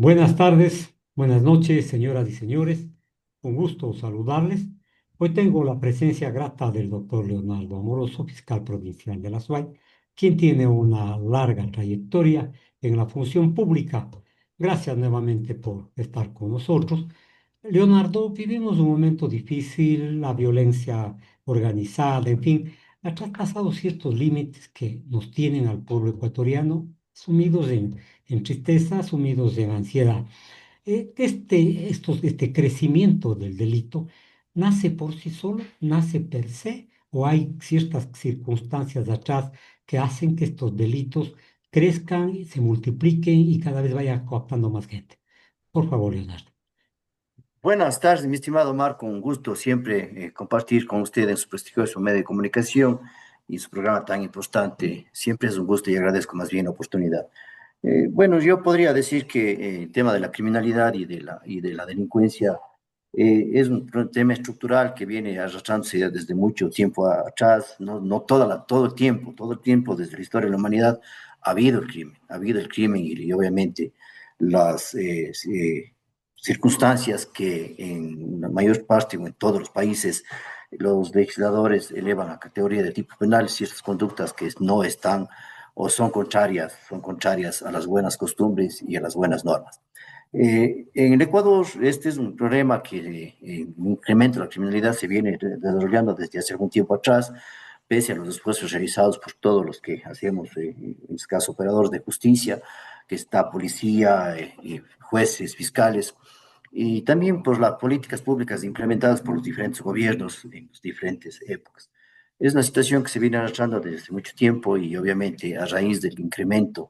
Buenas tardes, buenas noches, señoras y señores. Un gusto saludarles. Hoy tengo la presencia grata del doctor Leonardo Amoroso, fiscal provincial de la SUAY, quien tiene una larga trayectoria en la función pública. Gracias nuevamente por estar con nosotros. Leonardo, vivimos un momento difícil, la violencia organizada, en fin, ha traspasado ciertos límites que nos tienen al pueblo ecuatoriano sumidos en tristeza, sumidos en ansiedad. Este crecimiento del delito nace por sí solo, nace per se, o hay ciertas circunstancias atrás que hacen que estos delitos crezcan, se multipliquen y cada vez vaya cooptando más gente. Por favor, Leonardo. Buenas tardes, mi estimado Marco. Un gusto siempre compartir con usted en su prestigioso medio de comunicación y su programa tan importante. Siempre es un gusto y agradezco más bien la oportunidad. Bueno, yo podría decir que el tema de la criminalidad y de la delincuencia es un tema estructural que viene arrastrándose ya desde mucho tiempo atrás, no todo el tiempo desde la historia de la humanidad ha habido el crimen y obviamente las circunstancias que en la mayor parte o en todos los países los legisladores elevan a categoría de tipo penal ciertas conductas que no están o son contrarias a las buenas costumbres y a las buenas normas. En el Ecuador, este es un problema que un incremento de la criminalidad se viene desarrollando desde hace algún tiempo atrás, pese a los esfuerzos realizados por todos los que hacemos, en este caso, operadores de justicia, que está policía, jueces, fiscales, y también por las políticas públicas implementadas por los diferentes gobiernos en las diferentes épocas. Es una situación que se viene arrastrando desde hace mucho tiempo y obviamente a raíz del incremento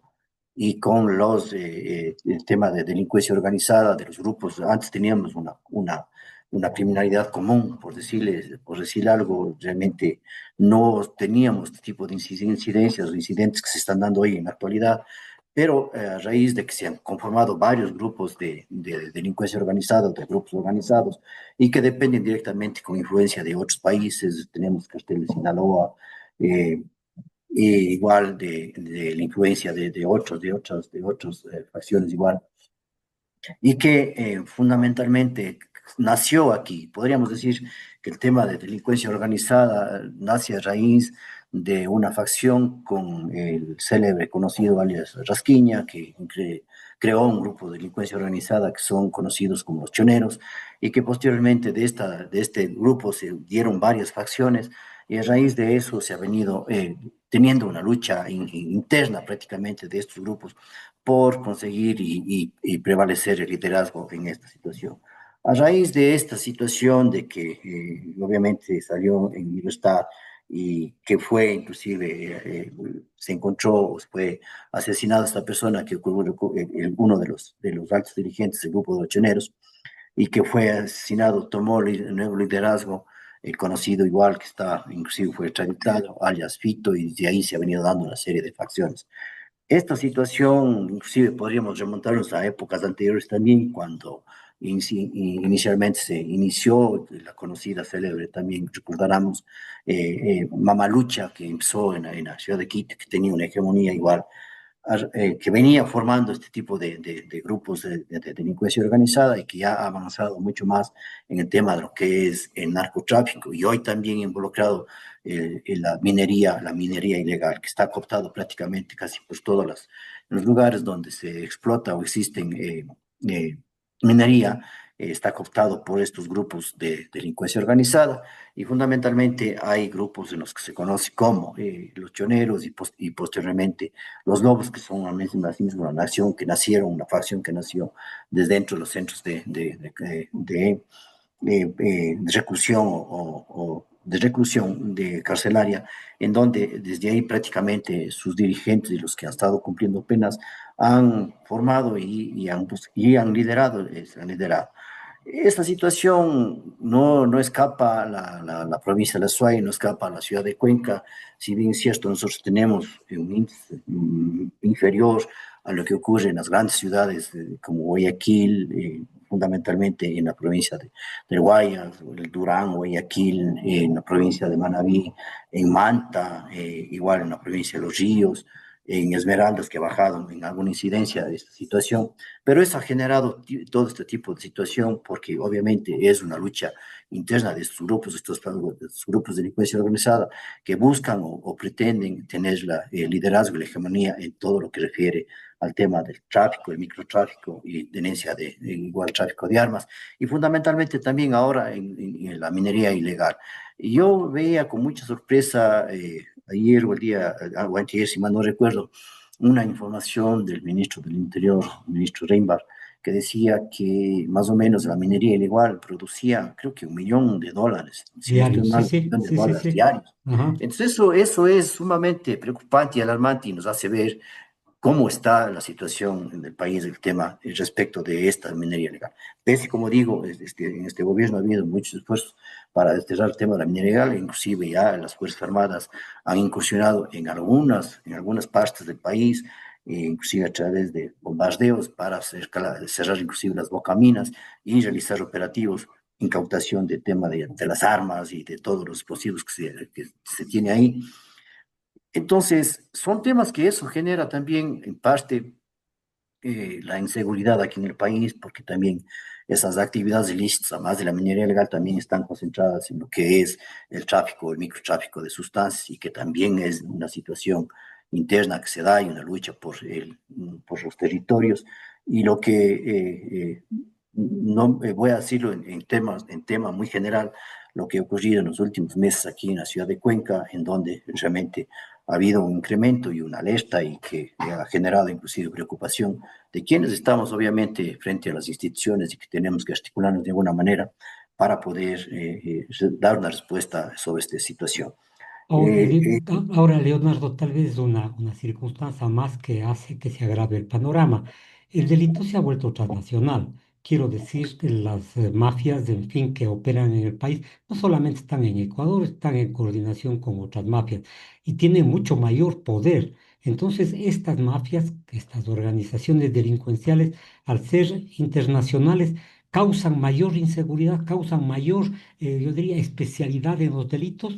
y con el tema de delincuencia organizada de los grupos, antes teníamos una criminalidad común, por decir algo, realmente no teníamos este tipo de incidencias o incidentes que se están dando hoy en la actualidad, pero a raíz de que se han conformado varios grupos de delincuencia organizada, de grupos organizados, y que dependen directamente con influencia de otros países, tenemos cartel de Sinaloa, eh, y igual de la influencia de otras facciones igual, y que fundamentalmente nació aquí. Podríamos decir que el tema de delincuencia organizada nace a raíz de una facción con el célebre conocido alias Rasquiña, que creó un grupo de delincuencia organizada que son conocidos como los choneros, y que posteriormente de este grupo se dieron varias facciones, y a raíz de eso se ha venido teniendo una lucha interna prácticamente de estos grupos por conseguir y prevalecer el liderazgo en esta situación. A raíz de esta situación de que obviamente salió en libertad y que fue inclusive, se encontró o fue asesinada esta persona que ocurrió, uno de los altos dirigentes del grupo de ochoneros, y que fue asesinado, tomó el nuevo liderazgo, el conocido igual que está, inclusive fue extraditado, alias Fito, y de ahí se ha venido dando una serie de facciones. Esta situación, inclusive podríamos remontarnos a épocas anteriores también, cuando inicialmente se inició la conocida, célebre también, recordaremos, Mamalucha, que empezó en la ciudad de Quito, que tenía una hegemonía igual, que venía formando este tipo de grupos de delincuencia organizada y que ya ha avanzado mucho más en el tema de lo que es el narcotráfico, y hoy también involucrado en la minería ilegal, que está cooptado prácticamente casi por todos los lugares donde se explota o existen eh, minería, está cooptado por estos grupos de delincuencia organizada, y fundamentalmente hay grupos en los que se conoce como los choneros y posteriormente los lobos, que son asimismo una nación que nacieron, una facción que nació desde dentro de los centros de reclusión o de reclusión de carcelaria, en donde desde ahí prácticamente sus dirigentes y los que han estado cumpliendo penas han formado y han liderado, han liderado. Esta situación no escapa a la provincia de la Suay, no escapa a la ciudad de Cuenca. Si bien es cierto, nosotros tenemos un índice inferior a lo que ocurre en las grandes ciudades como Guayaquil, fundamentalmente en la provincia del Guayas, el Durán, Guayaquil, en la provincia de Manabí, en Manta, igual en la provincia de Los Ríos, en Esmeraldas, que ha bajado en alguna incidencia de esta situación, pero eso ha generado todo este tipo de situación porque obviamente es una lucha interna de estos grupos de delincuencia organizada que buscan o pretenden tener el liderazgo y la hegemonía en todo lo que refiere al tema del tráfico, el microtráfico y tenencia de igual tráfico de armas, y fundamentalmente también ahora en la minería ilegal. Y yo veía con mucha sorpresa ayer o el día, o antes, si mal no recuerdo, una información del ministro del Interior, ministro Reinbar, que decía que más o menos la minería ilegal producía, creo que $1 millón, si no estoy Diario, sí, mal, un sí, millón de sí, sí, dólares sí. diarios. Ajá. Entonces eso es sumamente preocupante y alarmante y nos hace ver cómo está la situación en el país, el tema respecto de esta minería ilegal. Pese, como digo, en este gobierno ha habido muchos esfuerzos para desterrar el tema de la minería ilegal, inclusive ya las Fuerzas Armadas han incursionado en algunas partes del país, inclusive a través de bombardeos para cerrar inclusive las bocaminas y realizar operativos, incautación de tema de las armas y de todos los explosivos que se tiene ahí. Entonces, son temas que eso genera también en parte la inseguridad aquí en el país, porque también esas actividades ilícitas, además de la minería ilegal, también están concentradas en lo que es el tráfico, el microtráfico de sustancias y que también es una situación interna que se da y una lucha por los territorios. Y lo que no voy a decirlo en tema muy general, lo que ha ocurrido en los últimos meses aquí en la ciudad de Cuenca, en donde realmente ha habido un incremento y una alerta y que ha generado inclusive preocupación de quienes estamos obviamente frente a las instituciones y que tenemos que articularnos de alguna manera para poder dar una respuesta sobre esta situación. Ahora, ahora, Leonardo, tal vez una circunstancia más que hace que se agrave el panorama. El delito se ha vuelto transnacional. Quiero decir que las mafias, en fin, que operan en el país, no solamente están en Ecuador, están en coordinación con otras mafias y tienen mucho mayor poder. Entonces, estas mafias, estas organizaciones delincuenciales, al ser internacionales, causan mayor inseguridad, causan mayor, yo diría, especialidad en los delitos.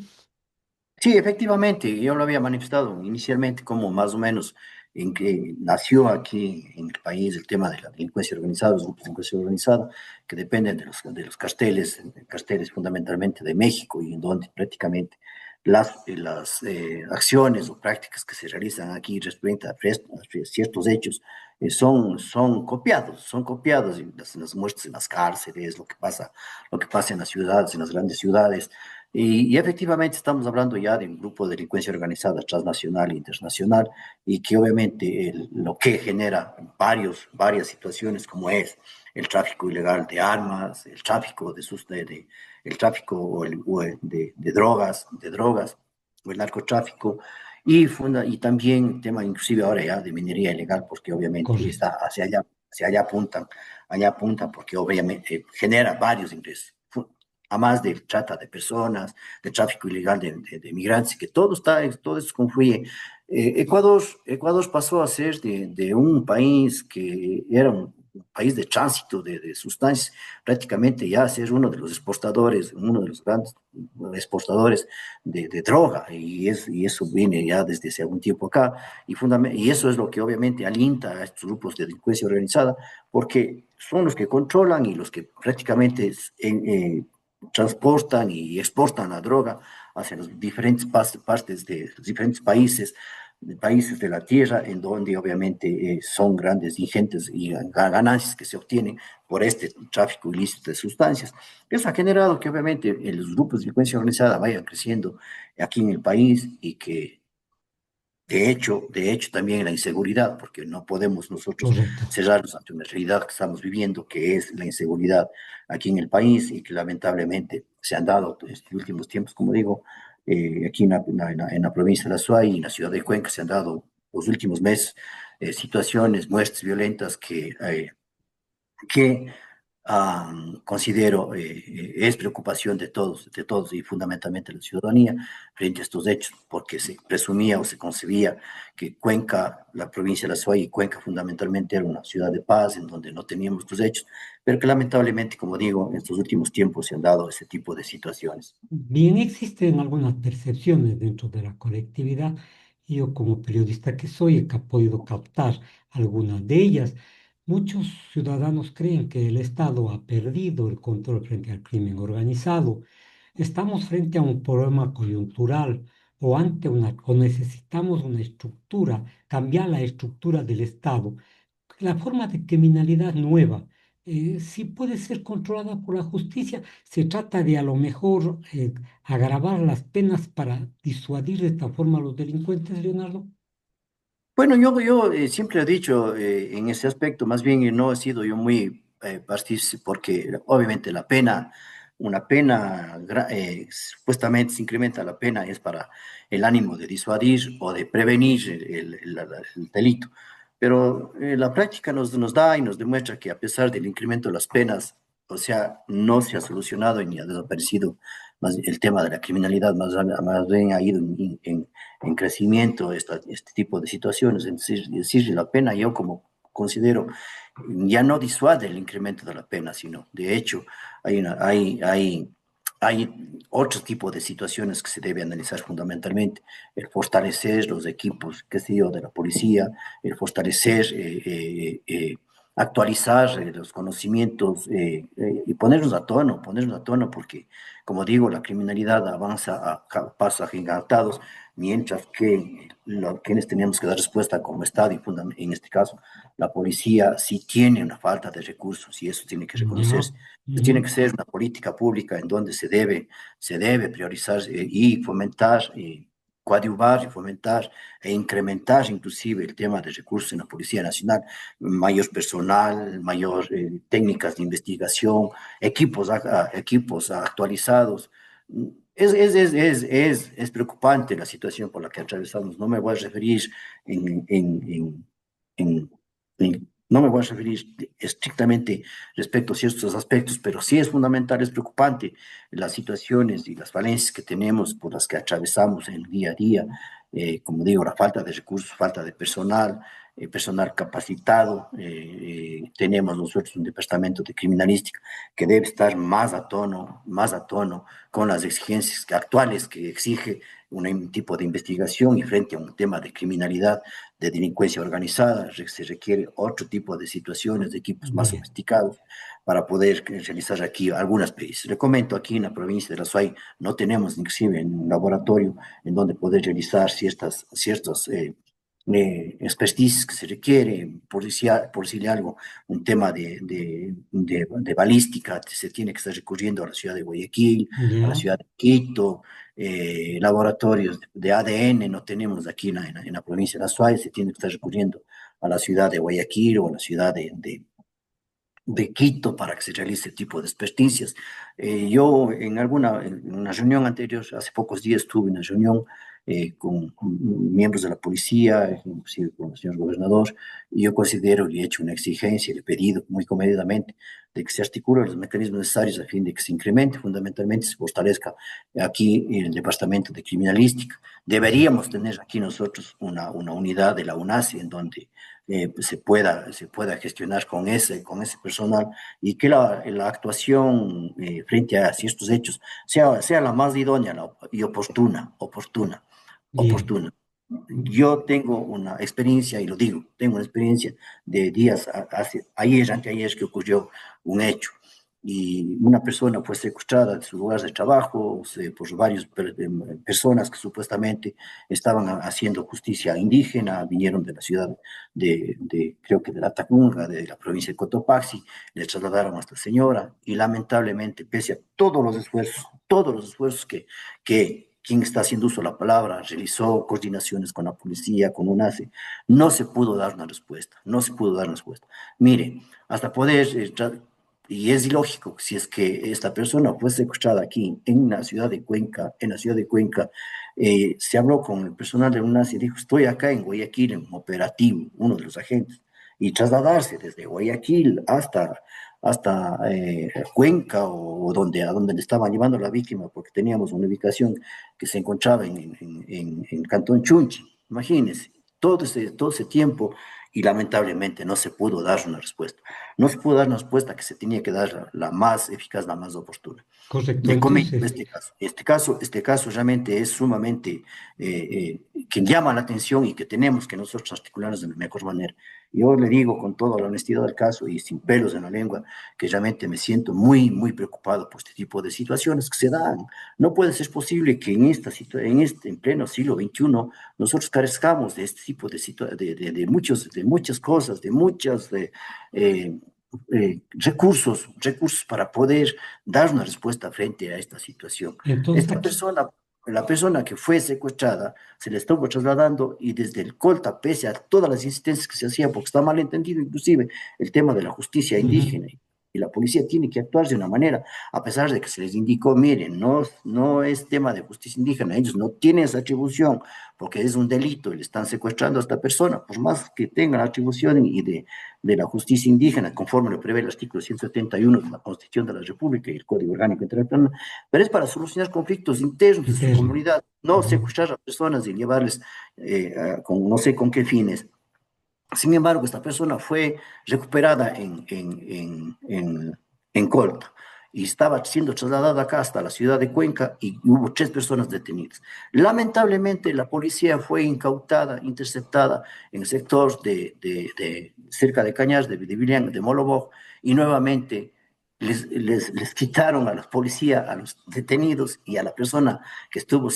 Sí, efectivamente, yo lo había manifestado inicialmente como más o menos en que nació aquí en el país el tema de la delincuencia organizada, los grupos de delincuencia organizada, que dependen de los carteles fundamentalmente de México y en donde prácticamente las acciones o prácticas que se realizan aquí respecto a ciertos hechos son copiados y las muertes en las cárceles, lo que pasa en las ciudades, en las grandes ciudades. Y efectivamente estamos hablando ya de un grupo de delincuencia organizada transnacional e internacional y que obviamente lo que genera varias situaciones como es el tráfico ilegal de armas, el tráfico el tráfico de drogas o el narcotráfico y también el tema inclusive ahora ya de minería ilegal porque obviamente Correcto. está hacia allá apuntan porque obviamente genera varios ingresos a más de trata de personas, de tráfico ilegal de migrantes, que todo eso confluye. Ecuador pasó a ser de un país que era un país de tránsito de sustancias, prácticamente ya a ser uno de los grandes exportadores de droga, y eso viene ya desde hace algún tiempo acá, y eso es lo que obviamente alienta a estos grupos de delincuencia organizada, porque son los que controlan y los que prácticamente transportan y exportan la droga hacia los diferentes partes de los diferentes países de la tierra, en donde obviamente son grandes, ingentes y ganancias que se obtienen por este tráfico ilícito de sustancias. Eso ha generado que obviamente los grupos de delincuencia organizada vayan creciendo aquí en el país y que de hecho, también la inseguridad, porque no podemos nosotros Correcto. cerrarnos ante una realidad que estamos viviendo, que es la inseguridad aquí en el país y que lamentablemente se han dado estos últimos tiempos, como digo, aquí en la provincia de La Suay y en la ciudad de Cuenca se han dado los últimos meses situaciones, muertes violentas que considero es preocupación de todos y fundamentalmente la ciudadanía frente a estos hechos, porque se presumía o se concebía que Cuenca, la provincia de La Suay y Cuenca fundamentalmente era una ciudad de paz en donde no teníamos estos hechos, pero que lamentablemente, como digo, en estos últimos tiempos se han dado ese tipo de situaciones. Bien, existen algunas percepciones dentro de la colectividad y yo como periodista que soy he podido captar algunas de ellas. Muchos ciudadanos creen que el Estado ha perdido el control frente al crimen organizado. Estamos frente a un problema coyuntural o necesitamos una estructura, cambiar la estructura del Estado. La forma de criminalidad nueva, sí puede ser controlada por la justicia. Se trata de a lo mejor agravar las penas para disuadir de esta forma a los delincuentes, Leonardo. Bueno, yo siempre he dicho en ese aspecto, más bien no he sido yo muy partícipe porque obviamente la pena, una pena, supuestamente se incrementa la pena es para el ánimo de disuadir o de prevenir el delito. Pero la práctica nos da y nos demuestra que a pesar del incremento de las penas, o sea, no se ha solucionado ni ha desaparecido más el tema de la criminalidad, más bien ha ido en crecimiento este tipo de situaciones. Entonces, decir la pena, yo como considero, ya no disuade el incremento de la pena, sino de hecho hay otro tipo de situaciones que se debe analizar fundamentalmente, el fortalecer los equipos, qué sé yo, de la policía, el fortalecer, actualizar los conocimientos y ponernos a tono, porque, como digo, la criminalidad avanza a pasos agigantados, mientras que quienes tenemos que dar respuesta como Estado, y en este caso la policía, sí tiene una falta de recursos y eso tiene que Ya. reconocerse. Tiene Ujú. que ser una política pública en donde se debe priorizar y fomentar, coadyuvar y fomentar e incrementar inclusive el tema de recursos en la Policía Nacional, mayor personal, mayor técnicas de investigación, equipos actualizados. Es preocupante la situación por la que atravesamos. No me voy a referir en, no me voy a referir estrictamente respecto a ciertos aspectos, pero sí es fundamental, es preocupante las situaciones y las falencias que tenemos por las que atravesamos en el día a día. Como digo, la falta de recursos, falta de personal, personal capacitado. Tenemos nosotros un departamento de criminalística que debe estar más a tono con las exigencias actuales que exige un tipo de investigación y frente a un tema de criminalidad, de delincuencia organizada, se requiere otro tipo de situaciones, de equipos más Bien, sofisticados para poder realizar aquí algunas pesquisas. Le comento, aquí en la provincia de La Suay no tenemos inclusive un laboratorio en donde poder realizar ciertos expertise que se requiere, por decirle algo, un tema de balística, se tiene que estar recurriendo a la ciudad de Guayaquil, a la ya. ciudad de Quito, laboratorios de ADN no tenemos aquí en la provincia de Azuay, se tiene que estar recurriendo a la ciudad de Guayaquil o a la ciudad de Quito para que se realice este tipo de experticias. Yo en una reunión anterior, hace pocos días, tuve una reunión con miembros de la policía, inclusive con el señor gobernador, y yo considero y he hecho una exigencia, le he pedido muy comedidamente de que se articulen los mecanismos necesarios a fin de que se incremente, fundamentalmente se fortalezca aquí el departamento de criminalística. Deberíamos tener aquí nosotros una unidad de la UNASI en donde se pueda gestionar con ese personal y que la actuación frente a ciertos hechos sea la más idónea y Bien. oportuna. Yo tengo una experiencia, y lo digo, tengo una experiencia de días, ayer, anteayer, que ocurrió un hecho y una persona fue secuestrada de su lugar de trabajo por varias personas que supuestamente estaban haciendo justicia indígena, vinieron de la ciudad creo que de la Tacunga, de la provincia de Cotopaxi, le trasladaron a esta señora y lamentablemente, pese a todos los esfuerzos que quien está haciendo uso de la palabra realizó coordinaciones con la policía, con UNACE, no se pudo dar una respuesta, no se pudo dar una respuesta. Mire, hasta poder y es ilógico si es que esta persona fue secuestrada aquí en la ciudad de Cuenca, se habló con el personal de UNAS y dijo, estoy acá en Guayaquil en operativo, uno de los agentes, y trasladarse desde Guayaquil hasta Cuenca o a donde le estaban llevando a la víctima, porque teníamos una ubicación que se encontraba en Cantón Chunchi, imagínense, todo ese tiempo y lamentablemente no se pudo dar una respuesta. No se pudo dar una respuesta que se tenía que dar la más eficaz, la más oportuna. Correcto. Le comento Entonces, este caso. Este caso realmente es sumamente que llama la atención y que tenemos que nosotros articularnos de la mejor manera. Yo le digo con toda la honestidad del caso y sin pelos en la lengua que realmente me siento muy, muy preocupado por este tipo de situaciones que se dan. No puede ser posible que en pleno siglo XXI nosotros carezcamos de este tipo de muchas cosas, de muchas recursos para poder dar una respuesta frente a esta situación. entonces Esta aquí, persona, la persona que fue secuestrada, se le estuvo trasladando y desde el Colta, pese a todas las insistencias que se hacían, porque está mal entendido inclusive el tema de la justicia ujú, indígena, y la policía tiene que actuar de una manera, a pesar de que se les indicó, miren, no es tema de justicia indígena, ellos no tienen esa atribución, porque es un delito y le están secuestrando a esta persona, por más que tengan la atribución de la justicia indígena, conforme lo prevé el artículo 171 de la Constitución de la República y el Código Orgánico Internacional, pero es para solucionar conflictos internos de su interno. comunidad, no Ujú. secuestrar a personas y llevarles con no sé con qué fines. Sin embargo, esta persona fue recuperada en Colta y estaba siendo trasladada acá hasta la ciudad de Cuenca y hubo 3 personas detenidas. Lamentablemente, la policía fue incautada, interceptada en el sector cerca de Cañas, de Vilián, de Moloboj, y nuevamente les quitaron a la policía, a los detenidos y a la persona que estaba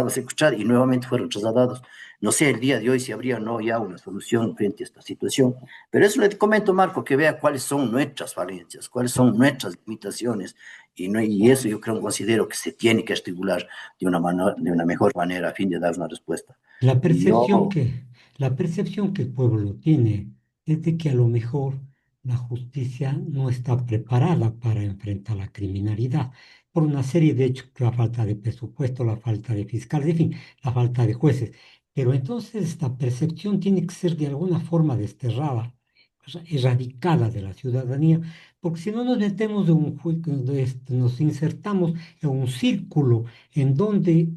secuestrada y nuevamente fueron trasladados. No sé el día de hoy si habría o no ya una solución frente a esta situación, pero eso le comento, Marco, que vea cuáles son nuestras falencias, cuáles son nuestras limitaciones, y eso yo creo, considero que se tiene que articular de una mejor manera a fin de dar una respuesta. La Y percepción yo, que, la percepción que el pueblo tiene es de que a lo mejor la justicia no está preparada para enfrentar la criminalidad por una serie de hechos, la falta de presupuesto, la falta de fiscales, en fin, la falta de jueces. Pero entonces esta percepción tiene que ser de alguna forma desterrada, o sea, erradicada de la ciudadanía, porque si no nos metemos de nos insertamos en un círculo en donde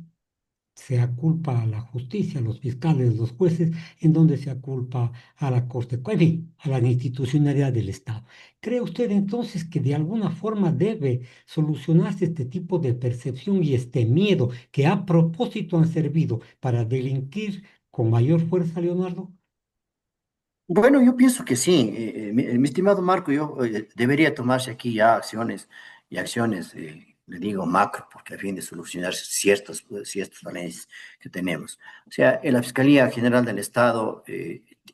se aculpa a la justicia, a los fiscales, los jueces, en donde se aculpa a la Corte, en fin, a la institucionalidad del Estado. ¿Cree usted entonces que de alguna forma debe solucionarse este tipo de percepción y este miedo que a propósito han servido para delinquir con mayor fuerza, Leonardo? bueno, yo pienso que sí, mi estimado Marco, debería tomarse aquí ya acciones, le digo macro, porque a fin de solucionar ciertas falencias que tenemos. O sea, la Fiscalía General del Estado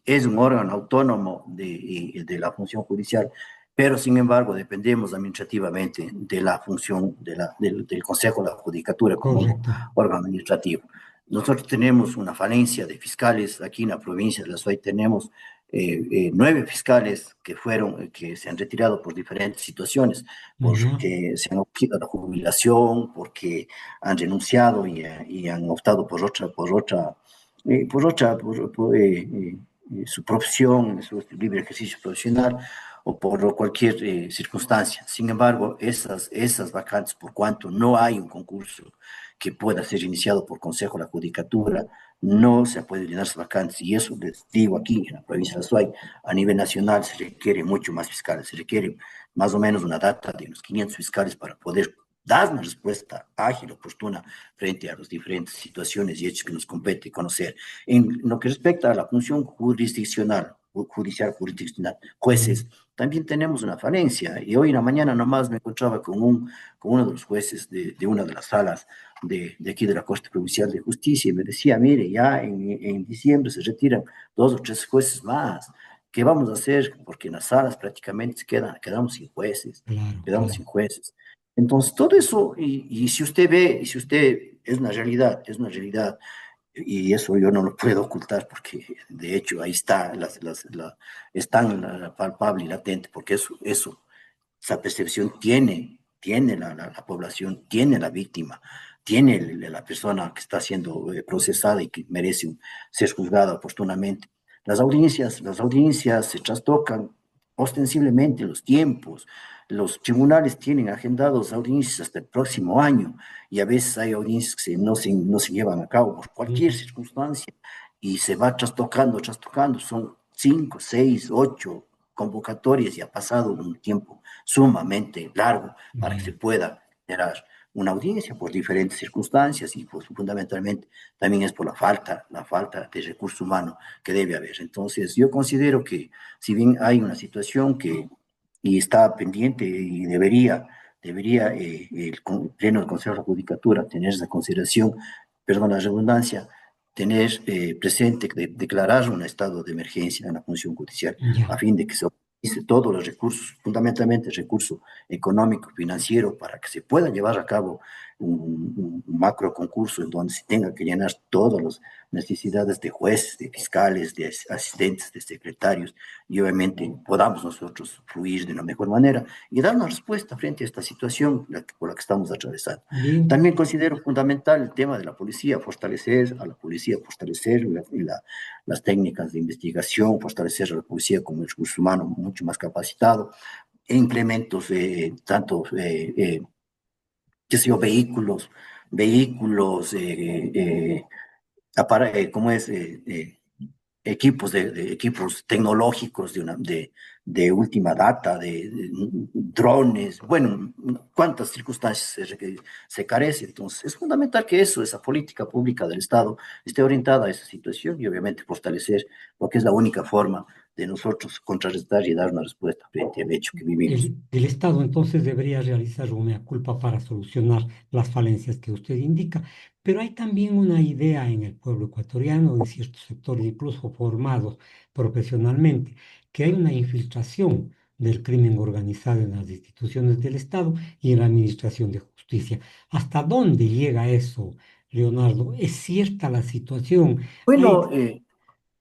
es un órgano autónomo de la función judicial, pero sin embargo dependemos administrativamente de la función del Consejo de la Judicatura como Correcto. órgano administrativo. Nosotros tenemos una falencia de fiscales aquí en la provincia de La Suay, tenemos 9 fiscales que se han retirado por diferentes situaciones, Ya, porque se han optado a la jubilación, porque han renunciado y han optado su profesión, su libre ejercicio profesional o por cualquier circunstancia. Sin embargo, esas vacantes, por cuanto no hay un concurso que pueda ser iniciado por Consejo de la Judicatura, no se puede llenar esas vacantes. Y eso les digo aquí en la provincia de Azuay, a nivel nacional se requiere mucho más fiscales, se requiere más o menos una data de unos 500 fiscales para poder dar una respuesta ágil, oportuna, frente a las diferentes situaciones y hechos que nos compete conocer. En lo que respecta a la función jurisdiccional, ujú, jueces, también tenemos una falencia. Y hoy en la mañana nomás me encontraba con uno de los jueces de una de las salas de aquí de la Corte Provincial de Justicia y me decía, mire, ya en diciembre se retiran 2 o 3 jueces más. ¿Qué vamos a hacer? Porque en las salas prácticamente quedamos sin jueces, claro, quedamos claro. sin jueces. Entonces, todo eso, y si usted ve, y si usted es una realidad, y eso yo no lo puedo ocultar porque de hecho ahí está, están palpable y latente, porque esa percepción tiene la población, tiene la víctima, tiene la persona que está siendo procesada y que merece ser juzgada oportunamente. Las audiencias se trastocan ostensiblemente los tiempos. Los tribunales tienen agendados audiencias hasta el próximo año y a veces hay audiencias que no se llevan a cabo por cualquier Ujú. circunstancia y se va trastocando. 5, 6, 8 convocatorias y ha pasado un tiempo sumamente largo para que se Bien, pueda generar una audiencia por diferentes circunstancias y pues, fundamentalmente también es por la falta de recurso humano que debe haber. Entonces, yo considero que si bien hay una situación que y está pendiente y debería el Pleno del Consejo de la Judicatura tener esa consideración, perdón la redundancia, tener presente, declarar un estado de emergencia en la función judicial a ya. fin de que se utilice todos los recursos, fundamentalmente el recurso económico, financiero, para que se pueda llevar a cabo un macro concurso en donde se tenga que llenar todas las necesidades de jueces, de fiscales, de asistentes, de secretarios, y obviamente podamos nosotros fluir de la mejor manera y dar una respuesta frente a esta situación por la que estamos atravesando. Bien, También considero fundamental el tema de la policía, fortalecer a la policía, fortalecer las técnicas de investigación, fortalecer a la policía con el recurso humano mucho más capacitado, e implementos, tanto, qué sé yo, vehículos, ¿cómo es? Equipos, equipos tecnológicos de última data, drones, bueno, cuántas circunstancias se carece. Entonces, es fundamental que esa política pública del Estado esté orientada a esa situación y obviamente fortalecer lo que es la única forma de nosotros contrarrestar y dar una respuesta frente al hecho que vivimos. el Estado entonces debería realizar una mea culpa para solucionar las falencias que usted indica, pero hay también una idea en el pueblo ecuatoriano, en ciertos sectores incluso formados profesionalmente, que hay una infiltración del crimen organizado en las instituciones del Estado y en la administración de justicia. ¿Hasta dónde llega eso, Leonardo? ¿Es cierta la situación? Bueno, Hay,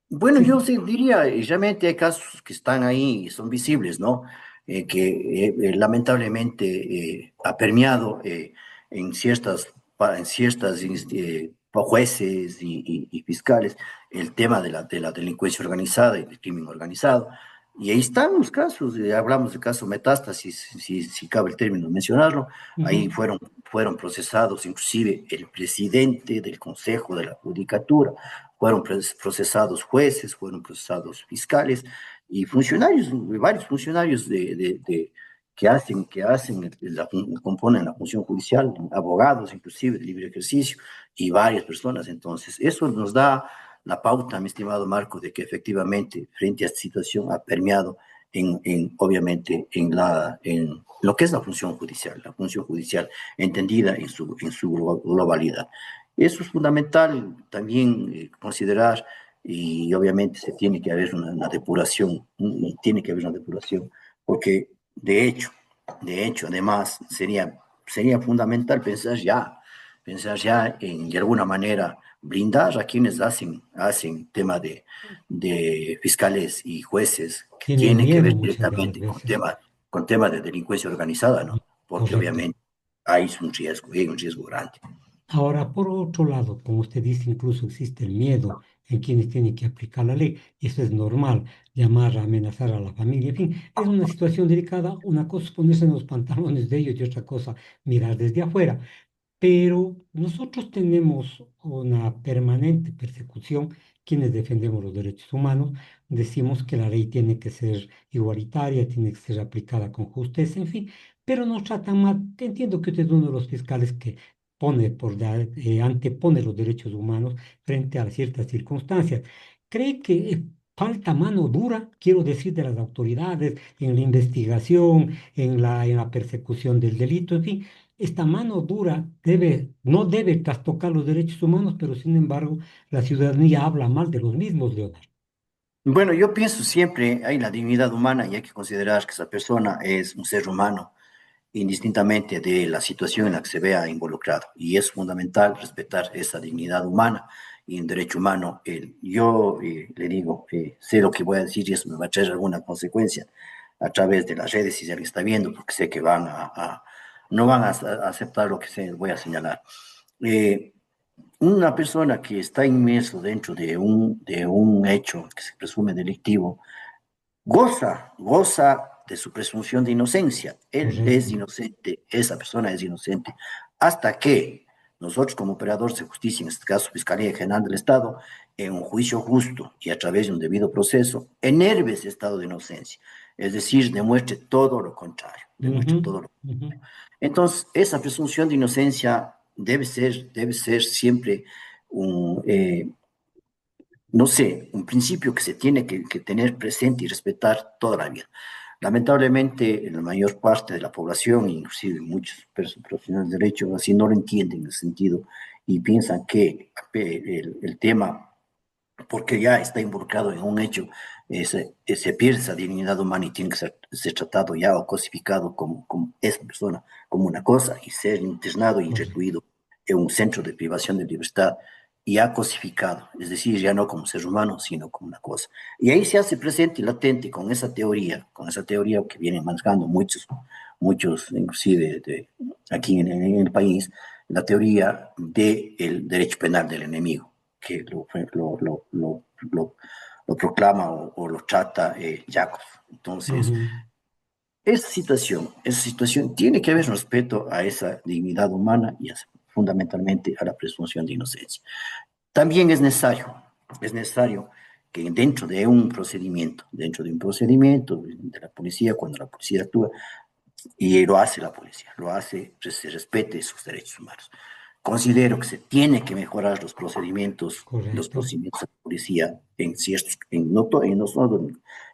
Bueno, yo sí, sí diría, realmente hay casos que están ahí y son visibles, ¿no? Que lamentablemente ha permeado en ciertas jueces y fiscales el tema de la delincuencia organizada y del crimen organizado. Y ahí están los casos, hablamos del caso Metástasis, si cabe el término mencionarlo, ahí ujú, fueron procesados inclusive el presidente del Consejo de la Judicatura, fueron procesados jueces, fueron procesados fiscales y funcionarios, varios funcionarios componen la función judicial, abogados inclusive de libre ejercicio y varias personas. Entonces, eso nos da la pauta, mi estimado Marco, de que efectivamente frente a esta situación ha permeado obviamente en lo que es la función judicial entendida en su globalidad. Eso es fundamental también considerar y obviamente se tiene que haber una depuración, tiene que haber una depuración, porque de hecho, además sería fundamental pensar ya en de alguna manera blindar a quienes hacen tema de fiscales y jueces que tienen tiene que miedo ver muchas de las directamente veces. con tema de delincuencia organizada, ¿no? Porque Correcto. obviamente hay un riesgo grande. Ahora, por otro lado, como usted dice, incluso existe el miedo en quienes tienen que aplicar la ley. Eso es normal, llamar a amenazar a la familia. En fin, es una situación delicada. Una cosa es ponerse en los pantalones de ellos y otra cosa mirar desde afuera. Pero nosotros tenemos una permanente persecución. Quienes defendemos los derechos humanos, decimos que la ley tiene que ser igualitaria, tiene que ser aplicada con justicia, en fin, pero nos tratan mal. Entiendo que usted es uno de los fiscales que antepone los derechos humanos frente a ciertas circunstancias. ¿Cree que falta mano dura, quiero decir, de las autoridades en la investigación, en la persecución del delito, en fin? Esta mano dura no debe trastocar los derechos humanos, pero sin embargo la ciudadanía habla mal de los mismos, Leonardo. Bueno, yo pienso siempre hay la dignidad humana y hay que considerar que esa persona es un ser humano, indistintamente de la situación en la que se vea involucrado. Y es fundamental respetar esa dignidad humana y un derecho humano. Yo le digo, sé lo que voy a decir y eso me va a traer alguna consecuencia a través de las redes si se alguien está viendo, porque sé que no van a aceptar lo que voy a señalar. Eh, una persona que está inmerso dentro de un hecho que se presume delictivo, goza de su presunción de inocencia. Él es Correcto. inocente, esa persona es inocente, hasta que nosotros como operadores de justicia, en este caso Fiscalía General del Estado, en un juicio justo y a través de un debido proceso, enerve ese estado de inocencia, es decir, demuestre todo lo contrario, demuestre Ujú, todo lo. ujú. Entonces, esa presunción de inocencia debe ser siempre un, no sé, un principio que se tiene que tener presente y respetar toda la vida. Lamentablemente, la mayor parte de la población, inclusive muchos profesionales de derecho, así no lo entienden en ese sentido y piensan que el tema, porque ya está involucrado en un hecho, se pierde esa dignidad humana y tiene que ser tratado ya o cosificado como esa persona, como una cosa, y ser internado y Correcto. recluido en un centro de privación de libertad, ya cosificado, es decir, ya no como ser humano, sino como una cosa. Y ahí se hace presente y latente con esa teoría que vienen manejando muchos inclusive aquí en el país, la teoría del derecho penal del enemigo, que lo proclama o lo trata Jacobs. Entonces, Ujú. esa situación tiene que haber respeto a esa dignidad humana y fundamentalmente a la presunción de inocencia. También es necesario que dentro de un procedimiento de la policía, cuando la policía actúa, y lo hace la policía, lo hace, se respete sus derechos humanos. Considero que se tiene que mejorar los Correcto. procedimientos de la policía no, no solo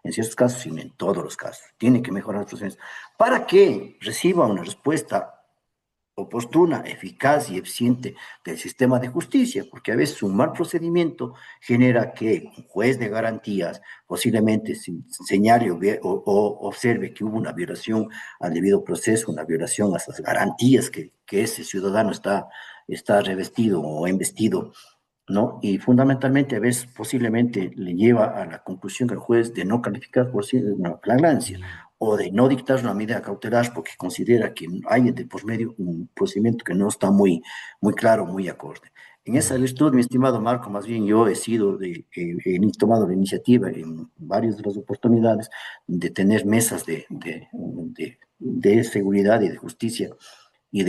en ciertos casos, sino en todos los casos. Tiene que mejorar los procedimientos para que reciba una respuesta oportuna, eficaz y eficiente del sistema de justicia, porque a veces un mal procedimiento genera que un juez de garantías posiblemente señale o observe que hubo una violación al debido proceso, una violación a esas garantías que ese ciudadano está revestido o investido, ¿no? Y fundamentalmente a veces posiblemente le lleva a la conclusión del juez de no calificar por una flagrancia Sí. o de no dictar una medida cautelar porque considera que hay de por medio un procedimiento que no está muy claro, muy acorde. En esa Correcto. virtud, mi estimado Marco, más bien yo he tomado la iniciativa en varias de las oportunidades de tener mesas de seguridad y de justicia y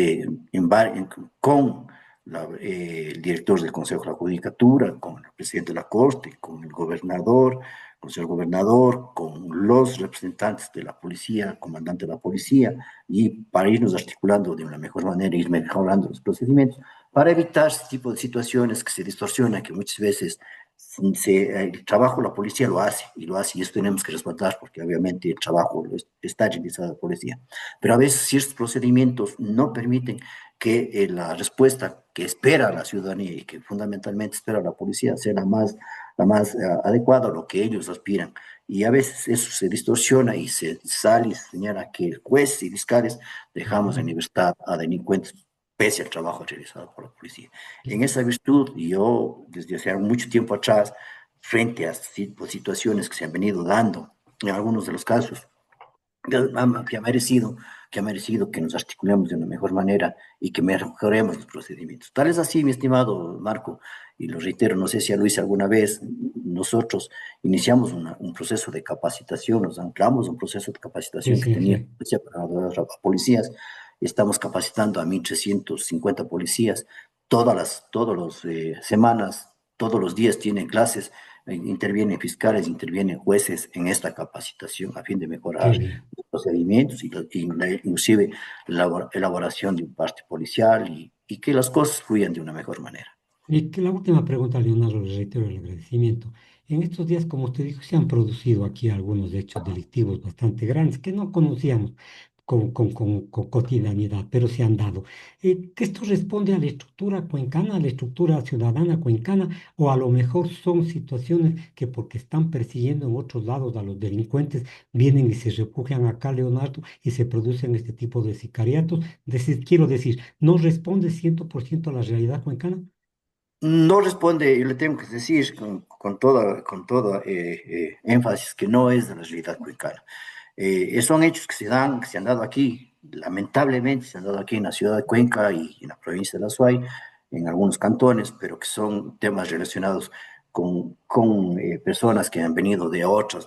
con el director del Consejo de la Judicatura, con el presidente de la Corte, con el gobernador, con el señor gobernador, con los representantes de la policía, comandante de la policía, y para irnos articulando de una mejor manera, ir mejorando los procedimientos, para evitar este tipo de situaciones que se distorsionan, que muchas veces el trabajo la policía lo hace, y eso tenemos que respetar, porque obviamente el trabajo está realizado la policía. Pero a veces ciertos procedimientos no permiten que la respuesta que espera la ciudadanía y que fundamentalmente espera la policía sea la más adecuada a lo que ellos aspiran. Y a veces eso se distorsiona y se sale y se señala que el juez y fiscales dejamos en Ujú. libertad a delincuentes pese al trabajo realizado por la policía. En esa virtud, yo desde hace mucho tiempo atrás, frente a situaciones que se han venido dando en algunos de los casos, que ha merecido, que ha merecido que nos articulemos de una mejor manera y que mejoremos los procedimientos. Tal es así, mi estimado Marco, y lo reitero, no sé si ya lo hice alguna vez, nosotros iniciamos un proceso de capacitación, nos anclamos un proceso de Sí, capacitación que sí, tenía sí. la policía para los policías, estamos capacitando a 1.350 policías, todas las semanas, todos los días tienen clases, intervienen fiscales, intervienen jueces en esta capacitación a fin de Qué mejorar bien. los procedimientos inclusive la elaboración de un parte policial y que las cosas fluyan de una mejor manera. Y que la última pregunta, Leonardo, le reitero el agradecimiento. En estos días, como usted dijo, se han producido aquí algunos hechos delictivos bastante grandes que no conocíamos con cotidianidad, pero se han dado. ¿Que esto responde a la estructura cuencana, a la estructura ciudadana cuencana, o a lo mejor son situaciones que porque están persiguiendo en otros lados a los delincuentes, vienen y se refugian acá, Leonardo, y se producen este tipo de sicariatos? Quiero decir, ¿no responde 100% a la realidad cuencana? No responde, yo le tengo que decir con toda énfasis que no es de la realidad cuencana. Son hechos que se han dado aquí, lamentablemente se han dado aquí en la ciudad de Cuenca y en la provincia de La Suay, en algunos cantones, pero que son temas relacionados con personas que han venido de otras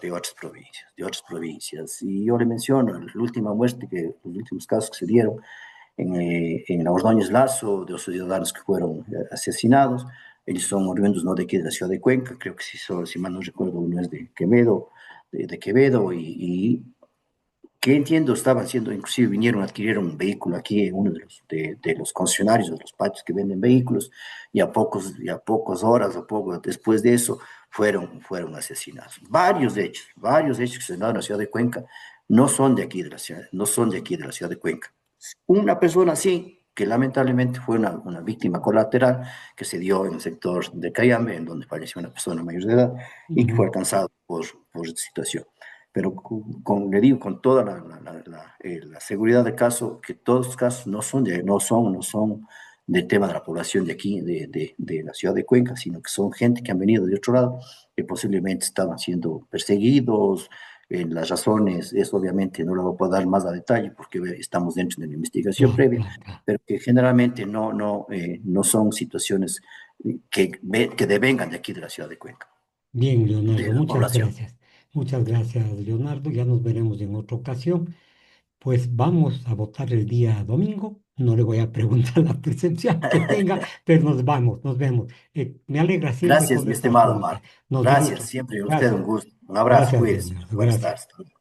provincias. Y yo le menciono la última muerte, los últimos casos que se dieron en la Ordóñez Lazo, de los ciudadanos que fueron asesinados. ellos son oriundos no de aquí de la ciudad de Cuenca, creo que si mal no recuerdo, uno es de Quevedo, de Quevedo, y que entiendo estaban siendo, inclusive vinieron a adquirir un vehículo aquí, uno de los concesionarios, de los patios que venden vehículos, y a pocas horas o poco después de eso fueron asesinados. Varios hechos que se han dado en la ciudad de Cuenca no son de aquí de la ciudad, no son de aquí de la ciudad de Cuenca. Una persona sí, que lamentablemente fue una víctima colateral que se dio en el sector de Cayambe, en donde falleció una persona mayor de edad y que fue Ujú. alcanzado por esta situación. Pero le digo con toda la seguridad de caso que todos los casos no son del tema de la población de aquí, de la ciudad de Cuenca, sino que son gente que han venido de otro lado, que posiblemente estaban siendo perseguidos. Las razones, eso obviamente no lo puedo dar más a detalle porque estamos dentro de la investigación Claro, previa, claro, claro. pero que generalmente no son situaciones que devengan de aquí de la ciudad de Cuenca, Bien, de Leonardo, la muchas población. gracias. Muchas gracias, Leonardo. Ya nos veremos en otra ocasión. Pues vamos a votar el día domingo. No le voy a preguntar la percepción que tenga, pero nos vemos. Me alegra siempre Gracias, mi conversar estimado con usted. Omar. Nos vemos. Gracias, siempre a usted un Gracias. gusto. Un abrazo, Gracias, cuídese. Leonardo. Buenas Gracias. tardes.